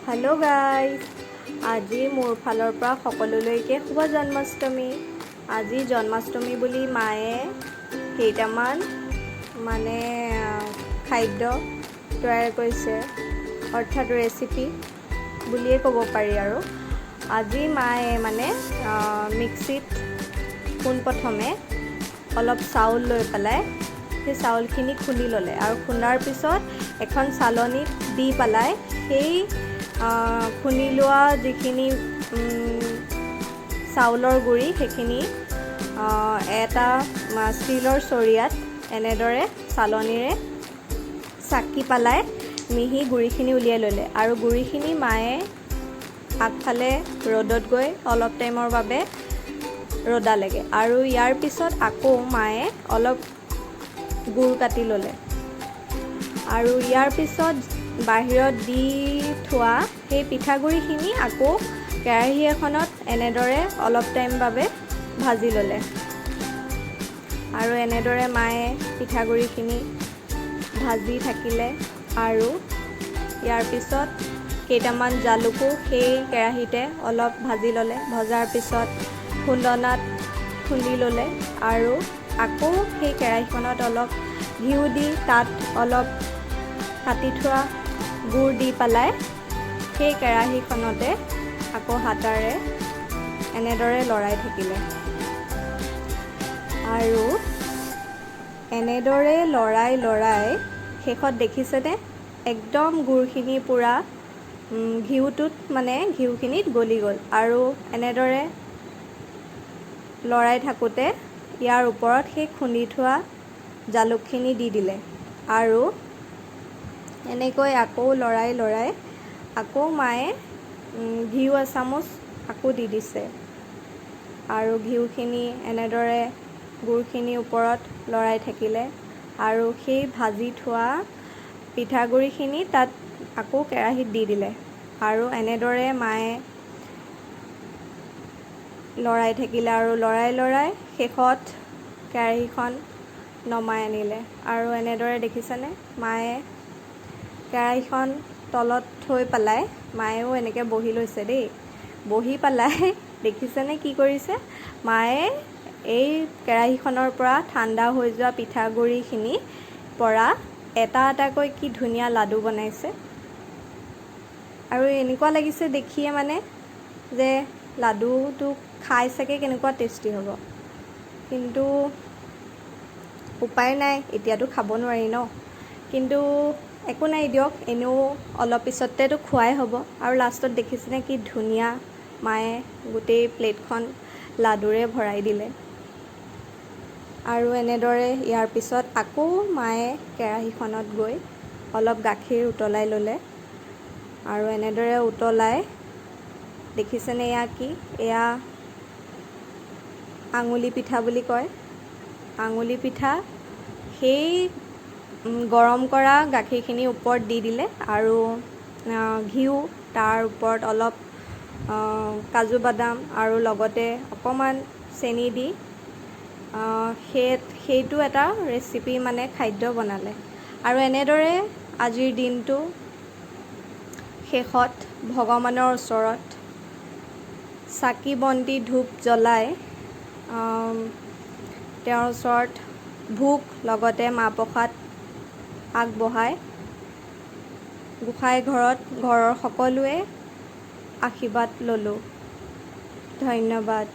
Hello guys আজি মোৰ ফালৰ পৰা সকলোলৈকে শুভ জন্মাষ্টমী। আজি জন্মাষ্টমী বুলি মায়ে কেইটামান খাদ্য তৈয়াৰ কৰিছে, অৰ্থাৎ ৰেচিপি বুলিয়ে ক'ব পাৰি। আৰু আজি মায়ে মিক্সিত পোনপ্ৰথমে অলপ চাউল লৈ পেলাই সেই চাউলখিনি খুন্দি ল'লে আৰু খুন্দাৰ পিছত এখন চালনীত দি পেলাই সেই খুন্দি লোৱা যিখিনি চাউলৰ গুড়ি সেইখিনি এটা ষ্টীলৰ চৰিয়াত এনেদৰে চালনীৰে চাকি পেলাই মিহি গুড়িখিনি উলিয়াই ল'লে আৰু গুড়িখিনি মায়ে আগফালে ৰ'দত গৈ অলপ টাইমৰ বাবে ৰ'দালেগৈ আৰু ইয়াৰ পিছত আকৌ মায়ে অলপ গুড় কাটি ল'লে আৰু ইয়াৰ পিছত বাহিৰত দি থোৱা সেই পিঠাগুড়িখিনি আকৌ কেৰাহী এখনত এনেদৰে অলপ টাইম বাবে ভাজি ল'লে আৰু এনেদৰে মায়ে পিঠাগুড়িখিনি ভাজি থাকিলে আৰু ইয়াৰ পিছত কেইটামান জালুকো সেই কেৰাহীতে অলপ ভাজি ল'লে। ভজাৰ পিছত খুন্দনাত খুন্দি ল'লে আৰু আকৌ সেই কেৰাহীখনত অলপ ঘিউ দি তাত অলপ কাটি থোৱা গুড় দি পেলাই সেই কেৰাহীখনতে আকৌ হাতাৰে এনেদৰে লৰাই থাকিলে আৰু এনেদৰে লৰাই শেষত দেখিছেনে একদম গুড়খিনি পূৰা ঘিউখিনিত গলি গ'ল আৰু এনেদৰে লৰাই থাকোঁতে ইয়াৰ ওপৰত সেই খুন্দি থোৱা জালুকখিনি দি দিলে আৰু এনেকৈ আকৌ লৰাই আকৌ মায়ে ঘিউ এচামুচ আকৌ দি দিছে আৰু ঘিউখিনি এনেদৰে গুড়খিনিৰ ওপৰত লৰাই থাকিলে আৰু সেই ভাজি থোৱা পিঠাগুড়িখিনি তাত আকৌ কেৰাহীত দি দিলে আৰু এনেদৰে মায়ে লৰাই থাকিলে আৰু লৰাই শেষত কেৰাহীখন নমাই আনিলে আৰু এনেদৰে দেখিছেনে মায়ে কেৰাহীখন তলত থৈ পেলাই মায়েও এনেকৈ বহি লৈছে দেই। বহি পেলাই দেখিছেনে কি কৰিছে, মায়ে এই কেৰাহীখনৰ পৰা ঠাণ্ডা হৈ যোৱা পিঠাগুড়িখিনিৰ পৰা এটা এটাকৈ কি ধুনীয়া লাডু বনাইছে আৰু এনেকুৱা লাগিছে দেখিয়ে যে লাডুটো খাই চাগে কেনেকুৱা টেষ্টি হ'ব, কিন্তু উপায় নাই, এতিয়াতো খাব নোৱাৰি ন। কিন্তু একো নাই দিয়ক, এনেও অলপ পিছতেতো খোৱাই হ'ব আৰু লাষ্টত দেখিছেনে কি ধুনীয়া মায়ে গোটেই প্লেটখন লাডুৰে ভৰাই দিলে আৰু এনেদৰে ইয়াৰ পিছত আকৌ মায়ে কেৰাহীখনত গৈ অলপ গাখীৰ উতলাই ল'লে আৰু এনেদৰে উতলাই দেখিছেনে এয়া কি, এয়া আঙুলি পিঠা বুলি কয়। আঙুলি পিঠা সেই গৰম কৰা গাখীৰখিনিৰ ওপৰত দি দিলে আৰু ঘিউ তাৰ ওপৰত অলপ কাজু বাদাম আৰু লগতে অকণমান চেনি দি সেইটো এটা ৰেচিপি খাদ্য বনালে আৰু এনেদৰে আজিৰ দিনটো শেষত ভগৱানৰ ওচৰত চাকি বন্তি ধূপ জ্বলাই তেওঁৰ ওচৰত ভোগ লগতে মাহ প্ৰসাদ আগবঢ়াই গোঁসাই ঘৰৰ সকলোৱে আশীৰ্বাদ ল'লোঁ। ধন্যবাদ।